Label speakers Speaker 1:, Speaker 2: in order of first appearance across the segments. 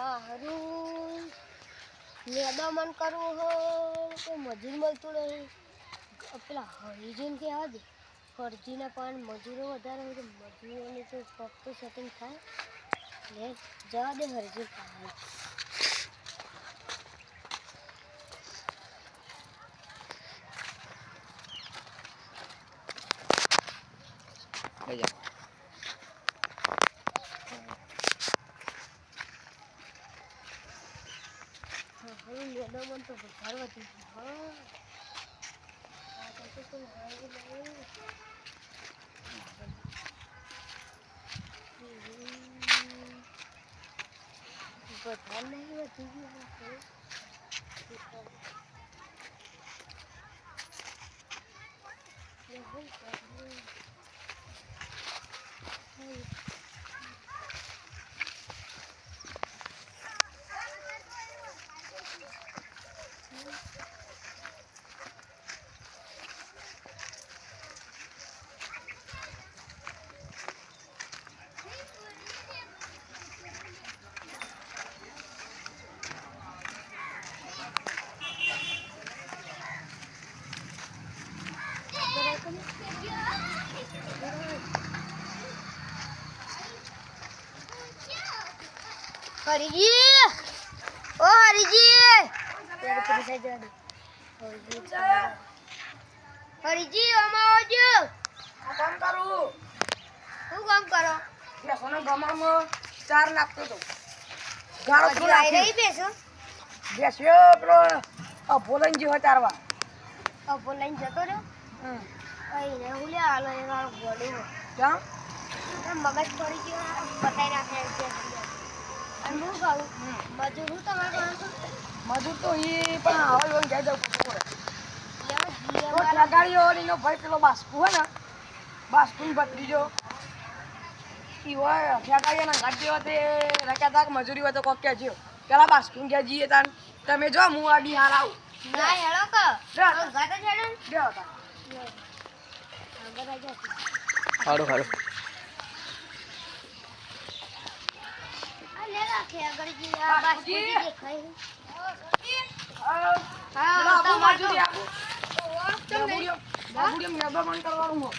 Speaker 1: હા હરું મેદો મન કરવું હો તો મજૂર મળતું નહીં. પેલા હરિજીન કહેવા દે હરજીના પણ મજૂરો વધારે હોય તો મજૂરોની તો ફક્ત સેટિંગ થાય લે જવા દે હરજી ખાવાનું. હવે મેદો મન તો વધારે વધી ગયું. હા તો કોઈ હારું નહીં. વધારે નહીં વધી ગયું હરીજી ઓ હરીજી ત્યારે પૂરી થઈ જવા દે. હરીજી આમાં આવજો.
Speaker 2: આ કામ કરું.
Speaker 1: શું કામ કરો?
Speaker 2: બેસોને ગમામાં ચાર નાખતો તો ગાળો
Speaker 1: હજી
Speaker 2: થોડો
Speaker 1: આવી રહી બેસો.
Speaker 2: બેસ્યો પેલો ભોલન જેવો ચારવા.
Speaker 1: અપો લઈને જતો રહ્યો. અહીં હું લે હાલો એ મારો ગોડું
Speaker 2: ક્યાં
Speaker 1: મગજ પડી ગયો બતાવી નાખે છે. અને હું કહું મજૂર હું તમારે પાસે
Speaker 2: મજૂર તો એ પણ હવે જાય જવું પડે.
Speaker 1: એમાં
Speaker 2: તો લગાડ્યો એનો ભાઈ પેલો બાસ્કુ હોય ને બાસ્કુની ભત્રીજો ઈ હોય ફેંકાડીને ગાડી તે રખ્યા તા મજૂરી હોય તો કોક કહેજો પેલા બાસ્કુ ગયા જઈએ તાન તમે જો હું આ બિહાર આવું
Speaker 1: ના હેડો ક
Speaker 2: જા.
Speaker 1: ગાતા હેડો
Speaker 2: બેહો તાન.
Speaker 1: આગળ આવી જા.
Speaker 3: હારું હારું
Speaker 1: આ લે રાખે આગળ જી આ બાસ્કુજી દેખાય.
Speaker 2: હા
Speaker 1: હા
Speaker 2: આબુ મજૂરી
Speaker 1: તમારો
Speaker 2: આબુ બાબુડીઓ મેદો મન કરવાનું હો.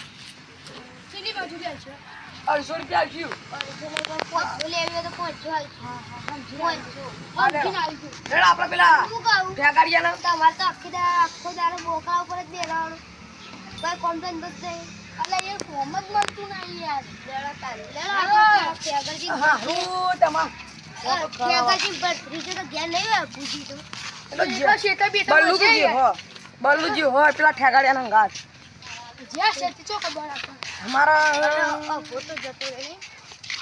Speaker 1: ચીની મજૂરી આવશે.
Speaker 2: 200 રૂપિયા આવ્યું.
Speaker 1: પોંચસો લેવી હોય તો પોંચસો આવશે. પોંચસો
Speaker 2: રેડ આપણે પેલા
Speaker 1: શું કહું
Speaker 2: ફેંકાડીયાના
Speaker 1: તમારે તો આખો દાડો બોકા ઉપર જ બેરાવાનું કોઈ કોમ તો જ નહીં. એટલે એ ફોર્મ જ મળતું નહીં યાર. લેડા તારી લેડા ખેગરજી
Speaker 2: હા હું તમા
Speaker 1: ખેગરજી ભત્રીજો તો ઘેર નહીં હોય પૂજી તો
Speaker 2: બલ્લુજી હો બલ્લુજી હો પેલા ઠેકાડિયાના ગાત
Speaker 1: જ્યાં શેતી ચો ખબર આપો
Speaker 2: અમારા
Speaker 1: ફોટો જતો રહે.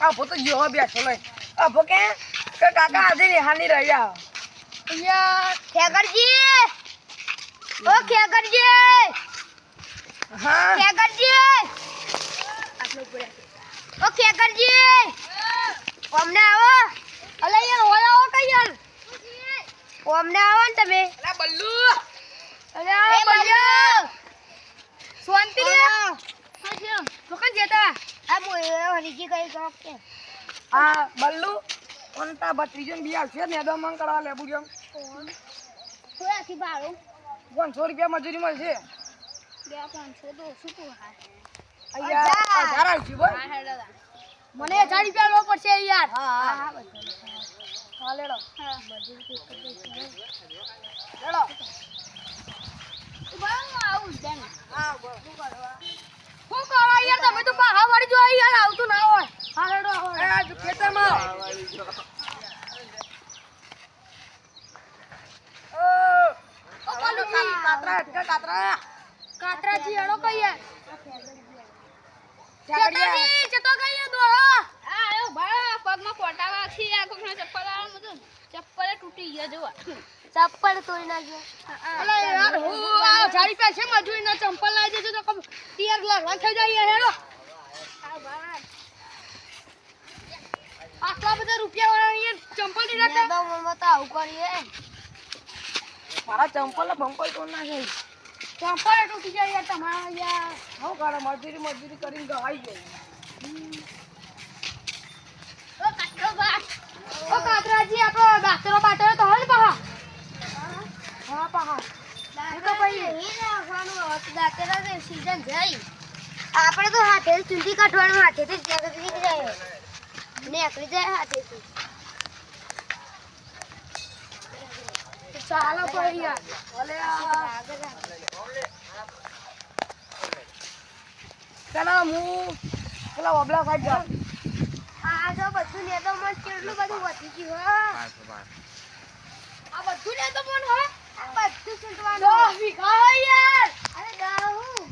Speaker 2: આ ફોટો જો હો બેઠો લઈ આ ભોકે કે કાકા આજે નિહાની રહ્યા
Speaker 1: યાર ખેગરજી ઓ ખેગરજી
Speaker 2: હા
Speaker 1: ખેગરજી આટલો પડ્યા. ઓ ખેગરજી ઓમને આવો. અલે યાર ઓય આવો કે યાર ઓમને આવો ને તમે.
Speaker 2: અલા બલ્લુ
Speaker 1: અરે આ બલ્લુ શાંતિ રે. દુકાન જતા આ મોય હરીજી કઈ કાપ કે
Speaker 2: આ બલ્લુ ઓનતા બત્રીજો ને બી આવશે મેદો મન કરવા લે બુડિયો
Speaker 1: કોઈ આખી ભાડું
Speaker 2: 500 રૂપિયા મજૂરી મળશે
Speaker 1: 200-500 તો શું પોહાય.
Speaker 2: અહીંયા 1000 આવશે બોલ
Speaker 1: મને 1000 રૂપિયા લો પડશે યાર.
Speaker 2: હા
Speaker 1: હા
Speaker 2: હા
Speaker 1: બધા
Speaker 2: હા લેડો
Speaker 1: હા મજૂરી કે
Speaker 2: લેડો
Speaker 1: આવું જ ને.
Speaker 2: હા બોલ
Speaker 1: શું કરો યાર તમે તો પાહા વાળી જો યાર આવતું ના હોય. હા હેડો
Speaker 2: એ આ ખેતરમાં
Speaker 1: ઓ કાલુજી
Speaker 2: કાતરા અટકા કાતરા
Speaker 1: કાતરાજી હેડો કઈ યાર.
Speaker 2: ઠેકાડિયા
Speaker 1: ચેતાજી ચતો કઈ દોડો. આ આયો ભા પગમાં કોટા વાગી આ કોકના ચપ્પલ આ મત ચપ્પલ તૂટી ગયા જોવા. ચપ્પલ તોડી નાખ્યો. અલે યાર હું આ જારી પે છે મજૂરી ના ચંપલ લાવી દેજો તો તિયાર લાગવા થઈ જાય હેડો. આ ભા આટલા બધા રૂપિયા વાળા અહીંયા ચંપલ ની રાખે. મેં તો મત આવું કરીએ.
Speaker 2: મારા ચંપલ બંપલ તો ના છે
Speaker 1: ચંપલ તૂટી જાય યાર તમારા યાર.
Speaker 2: હું કરે મજૂરી કરીને ગવાઈ જાય
Speaker 1: ઓ કાતરો બા ઓ કાતરાજી આપણો જઈ આપણે તો હાથે ચૂંટી કાઢવાનું હાથેથી જ નીકળી જાય નીકળી જાય હાથેથી
Speaker 2: ચાલો ભાઈ યાર ભલે ચાલો હું પેલા ઓબલા સાઈડ જાઉં
Speaker 1: આ જો બધું નેતો મન કેટલું બધું વધી ગયું હા આ બધું નેતો મન હો આ બધું ચૂંટવાનું
Speaker 2: 10 વીઘા હોય યાર
Speaker 1: અરે દહું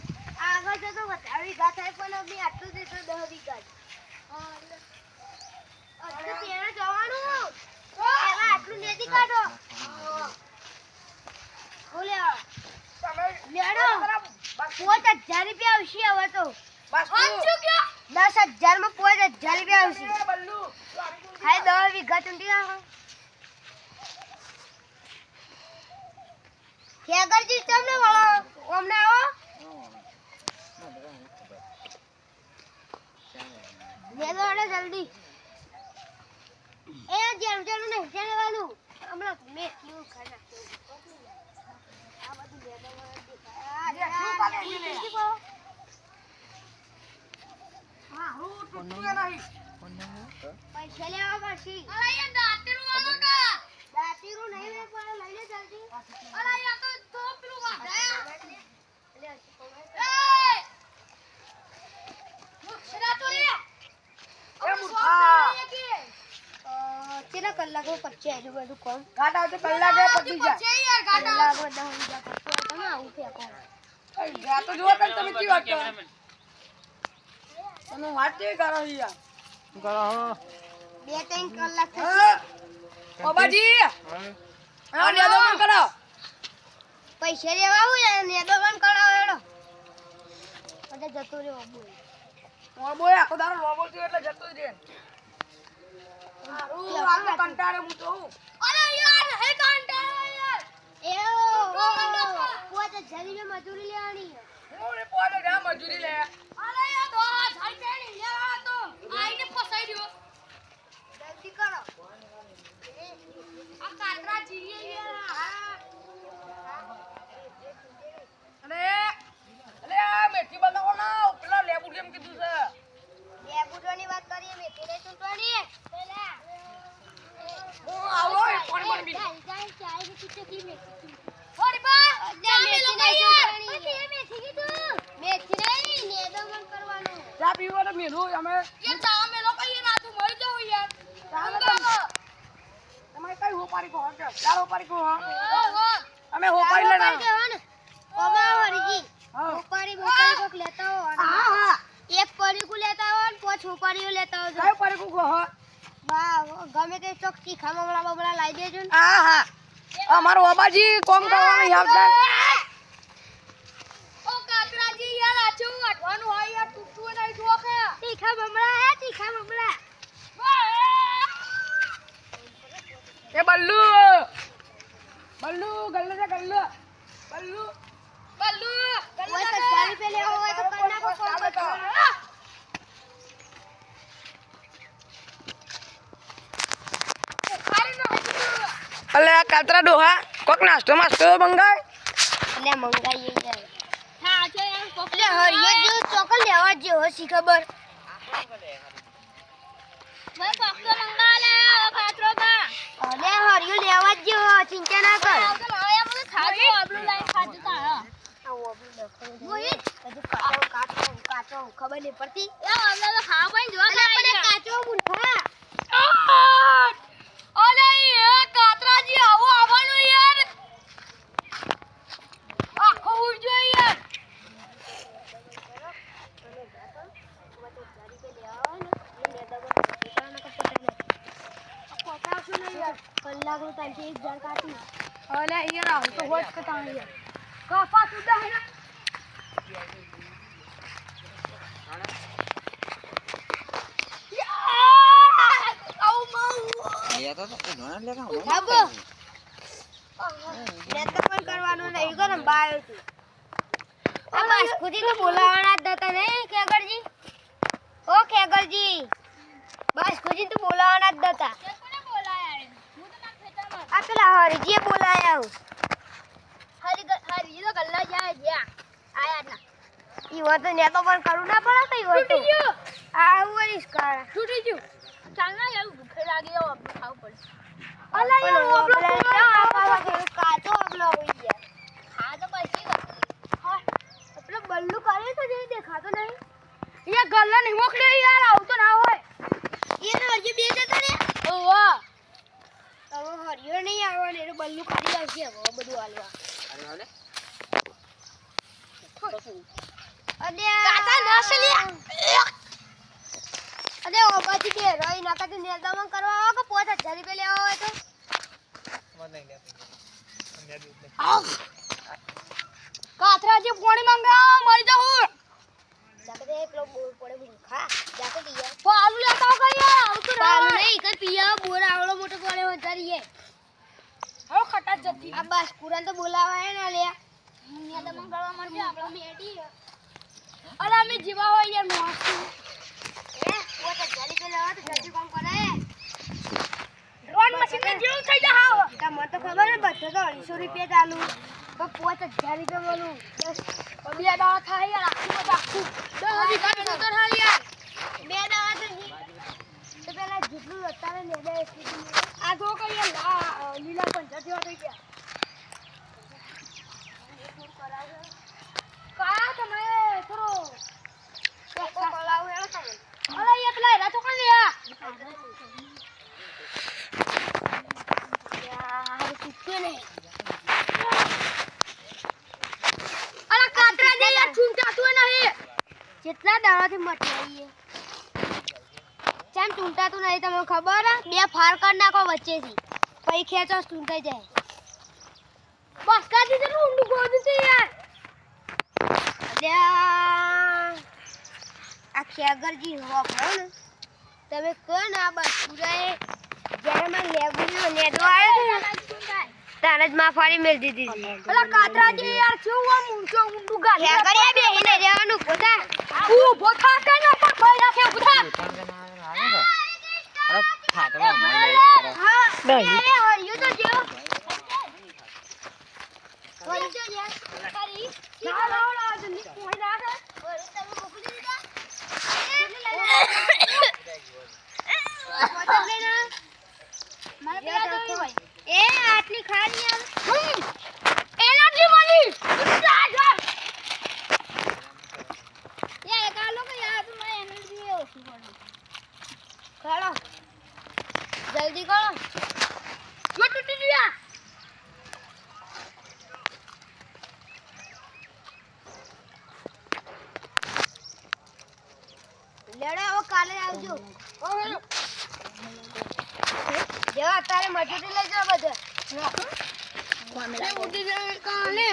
Speaker 1: આગળ જતો વધારે વીઘા થાય પણ અમને આટલું જ તો 10 વીઘા જ અત્યારે ત્યાં જવાનું એમાં આટલું નેતી કાઢો બોલે લેડો 5000 રૂપિયા આવશે હવે તો
Speaker 2: બસ
Speaker 1: 10,000 માં 5000 રૂપિયા આવશે
Speaker 2: બલ્લુ
Speaker 1: ખાલી 10 વીઘા ચૂંટી નાખો ખેગરજી તમને વળો અમને આવો લેવાનો જલ્દી એ જેમ જેમ નહીં લેવાનું હમણાં મેં કેવું ખાઈ નાખ્યું આ બધું લેવાનું દેખાય
Speaker 2: હા હું તૂટતું નહીં
Speaker 1: પૈસા લેવા પડશે અરે યાર દાતીરું આવો કા દાતીરું નહીં લે પણ લઈને જલ્દી અરે યાર તો પેલું વાઢાયા લે એ મુક્ષરા તો રે
Speaker 2: એ મૂર્ખા
Speaker 1: કેટલા કલાકમાં પચ્ચે આજુ બાજુ કોમ
Speaker 2: ગાટા તો કલાકે પતી જાય
Speaker 1: યાર ગાટા તમે આવું ફેંકો
Speaker 2: ગાતો જો તને તમે કી વાત કરો તમે વાત કેવી કરો યાર
Speaker 1: બે ત્રણ કલાક
Speaker 2: હા બાબાજી હા લેદો મન કરો
Speaker 1: પૈસા લેવા આવું યાર નેદો બંધ કરાવો એડો એટલે જતો રહ્યો બોલ
Speaker 2: બોય આખો દારો લોબો થયો એટલે જતો જ રે આ તો કંટાળે હું તો
Speaker 1: અરે યાર હે કંટાળો યાર પોતે જલ્દી મજૂરી લેવાની
Speaker 2: હું રે પોડે જા મજૂરી લે
Speaker 1: અરે યાર તો સાઈ પેણી લેવા તો આઈને ફસાઈ રહ્યો જલ્દી કરો આ કાતરા જીએ યાર
Speaker 2: અલે આ મેથી બનાવો ના પેલા લેબુ કેમ કીધું છે
Speaker 1: લેબુડોની વાત કરીએ મેથી ને ચૂંટવાની પેલા
Speaker 2: હું આવો કોણ કોણ બી
Speaker 1: ચાય ની પીછે કી મેથી ઓરી બા મેથી નહીં ચૂંટવાની પછી એ મેથી કીધું મેથી નહીં નેદો મન કરવાનું
Speaker 2: ચા પીવો તો મેલું અમે
Speaker 1: એ ચા મેલો કઈ રાતું મરી જાવ યાર
Speaker 2: તમે કઈ હોપારી કો કે ચાલો હોપારી કો
Speaker 1: ઓહો
Speaker 2: અમે હોપારી લેના
Speaker 1: ઓમા હરજી
Speaker 2: હા
Speaker 1: હોપારી બોપારી કોક લેતા હો
Speaker 2: હા હા
Speaker 1: એક પરી કો લેતા હો ને પાંચ હોપારીઓ લેતા હો
Speaker 2: કઈ પારી કો હો
Speaker 1: વાહ ગમે તે ચોક તીખા મમરા બમરા લાવી દેજો ને
Speaker 2: હા હા અમારો બાબાજી કોમ કરવાનું આવતા
Speaker 1: ઓ કાકરાજી યાર આચું વાટવાનું હોય યાર તૂટતું નહીં જોકે તીખા મમરા હે તીખા મમરા
Speaker 2: એ બલ્લુ બલ્લુ ગલ્લે છે ગલ્લે બલ્લુ
Speaker 1: બલ્લુ કોઈ તો 1000 રૂપિયા લેવો હોય તો કરી નાખો કોમ
Speaker 2: અલે આ કાતરા ડોહા કોક નાસ્તો માસ્તો મંગાય
Speaker 1: એટલે મંગાઈએ યાર હા જો યાર કોકલે હરિયો જો ચોકલ લેવા જેવો સી ખબર મેં કોકતો મંગાલે કાતરો બા અલે હરિયો લેવા જેવો ચિંતા ના કર હવે મને ખાજો આબલું લાઈન ખાજો તા મોહિત કાચો ખબર નહીં પડતી એ અમને તો ખાવા પણ જો કાચો મૂર્ખા અલે એ કાતરાજી આવો આવવાનું યાર આખો ઉજો યાર કલાક નું ટાઈમ થી 1000 કાઢી
Speaker 2: અલે યાર આવ તો હોત કે તા યાર કાફા સુધા હે ના
Speaker 1: બાબુ લેતો પણ કરવાનું નહીં ગરમ બાયો તું આ બસ ખુદી તો બોલાવાના જ હતા નહીં ખેગરજી ઓ ખેગરજી બસ ખુદી તો બોલાવાના જ હતા કોને બોલાયા હું તો ના ખેતરમાં આ પેલા હરજીએ બોલાયા હરી તો ગલ્લા જાય ગયા આયા ના
Speaker 3: ઈ હોય તો ને તો પણ કરું ના પડે કઈ હોય તો
Speaker 1: તૂટી ગયું
Speaker 3: આ હું કરીશ કાર
Speaker 1: તૂટી ગયું ચાલ ના યાર ભૂખે લાગી જાવ ખાવું પડશે
Speaker 3: અલા યાર ઓબલો કાચો ઓબલો હોય યાર
Speaker 1: હા તો પછી વાત
Speaker 3: હા પેલો બલ્લુ કરે તો જે દેખાતો નહીં
Speaker 1: એ ગલ્લા નહીં મોકલે યાર આવું તો ના હોય
Speaker 3: એને હજી બે જતો ને
Speaker 1: ઓવા
Speaker 3: હવે હરિયો નહીં આવવાનો એનું બલ્લુ કાઢી આવશે હવે બધું હાલવા અરે
Speaker 1: કાકા નસલિયા
Speaker 3: અરે ઓ બાજી બે રોઈ નાકા તો નેદામાં કરવા આવો કે 5000 રૂપિયા લેવા હોય તો
Speaker 1: કાથરાજી પાણી મંગાવ મરી જાઉં
Speaker 3: જાકે પેલો બોર પડે બું ખા જાકે દિયા
Speaker 1: પાલુ લેતા આવો કઈ યાર આવું તો ના
Speaker 3: પાલું
Speaker 1: હોય.
Speaker 3: નહીં કઈ પિયા બોર આવડો મોટો પડે વધારીએ
Speaker 1: હવે ખટા જતી
Speaker 3: આ બસ કુરાન તો બોલાવાય ના લે
Speaker 1: નેદામાં કરવા મળશે આપણે મેડી અલા અમે જીવા હોય યાર મોસ્તી
Speaker 3: એ 5000 રૂપિયા લેવા તો જલ્દી કામ કરાય
Speaker 1: ડ્રોન મશીન ને જેવું થઈ જા હાવ
Speaker 3: તમને તો ખબર ને બધો તો 250 રૂપિયા ચાલુ તો 5000 રૂપિયા મળું
Speaker 1: બે દાડા થાય યાર આખું બધું આખું 10 વીઘા તો થાય યાર
Speaker 3: બે દાડા તો પેલા જેટલું અત્યારે નેદા એટલું
Speaker 1: આ તો કઈ યાર લીલા 50 જેવા થઈ ગયા કા તમે થોડો
Speaker 3: કલાવ હેલો તમે
Speaker 1: અલા એ પેલા એરા તો કોણ લ્યા
Speaker 3: યાર કુત્તો ને
Speaker 1: અલા કાતરા દે યાર છૂંટાતું નહીં
Speaker 3: કેટલા દાડાથી મટાઈએ ચામ ચૂંટાતું નહીં તમને ખબર હે બે ફાર કર નાખો વચ્ચેથી પછી ખેંચો ચૂંટાઈ જાય
Speaker 1: બસ કાજી તો ઊંડું ગોદું છે યાર
Speaker 3: અલ્યા આ ખેગરજી હોભળો ને તમે કહો ને આ બસ પૂરાએ જ્યારે મને લેબુનો નેદો આવ્યો હતો ને તારે જ માં ફાડી મેલ દીધી હતી
Speaker 1: અલા કાતરા દે યાર કેવું આમ ઊંડું ગાલી
Speaker 3: ખેગરિયા બેહીને રહેવાનું પોતા
Speaker 1: ઊભો થા કે ના પણ ભાઈ રાખે ઊભો થા
Speaker 3: હા અરે હરિયો તો જેવો હરિયો તો યાર કરી
Speaker 1: ના લાવડા જલ્દી કોઈ રાખે
Speaker 3: ઓરે તમે મોકલી દીધા
Speaker 1: મારે પેલા જોઈ હોય
Speaker 3: એ આટલી ખાલી આવે
Speaker 1: એનાથી મળી જા જા
Speaker 3: યાર કાલો કે યાર તો મને એનર્જી ઓછી પડે ખાડો જલ્દી કરો
Speaker 1: મેં તૂટી ગયા
Speaker 3: લેડો હવે કાલે આવજો જેવા અત્યારે મજૂરી લઈ જાવ બધા
Speaker 1: ઉડી જાય કાલે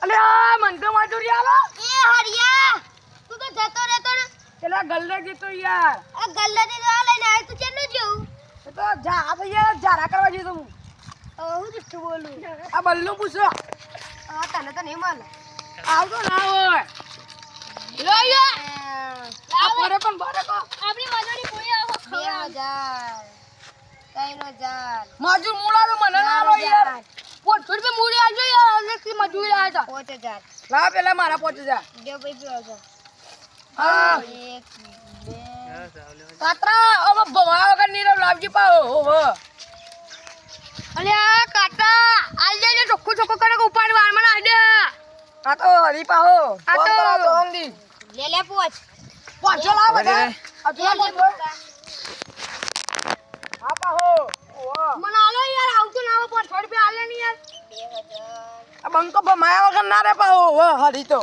Speaker 1: અલે આ મંગો મજૂરી આલો
Speaker 3: એ હરિયા તું તો જતો રહેતો ને
Speaker 2: પેલા ગલ્લે જતો યાર
Speaker 3: આ ગલ્લાથી દવા લઈને આવ્યો તું કેટલું જેવું
Speaker 2: એ તો જા આ તો યાર જારા કરવા જતો હું
Speaker 3: હું જુઠ્ઠું બોલું
Speaker 2: આ બલ્લુ પૂછો
Speaker 3: તને તો નહીં મળે
Speaker 2: આવતો ના હોય
Speaker 1: લો યા
Speaker 2: આ પરે પણ ભરે કો
Speaker 1: આપણી મજૂરી પૂરી આવો
Speaker 3: 2000 3000
Speaker 2: મજૂર મૂળા તો મને ના આલો યાર
Speaker 1: 500 રૂપિયા મૂડી આલજો યાર અલગથી મજૂરી લાયા હતા
Speaker 3: 5000
Speaker 2: લા પેલા મારા 5000
Speaker 3: જો ભાઈ પીવો
Speaker 2: હા
Speaker 3: 1 2
Speaker 2: કાતરા હવે ભવા વગર નીરવ લાવજી પાઓ હો
Speaker 1: અલે આ કાટા આલ જઈને ચોખ્ખો ચોખ્ખો કરે કે ઉપાડી વારમાં ના દે
Speaker 2: આ તો હરી પાહો
Speaker 1: આ તો-
Speaker 2: તો અંદી
Speaker 3: લે લે પોચ
Speaker 2: પાછો લાવ બધા આ જો પાછો આ પાહો ઓવા
Speaker 1: મને આલો યાર આવતું ના આવે 500 રૂપિયા આલે નહીં યાર
Speaker 3: 2000
Speaker 2: આ બંકો ભમાયા વગર ના રે પાહો હો હરી તો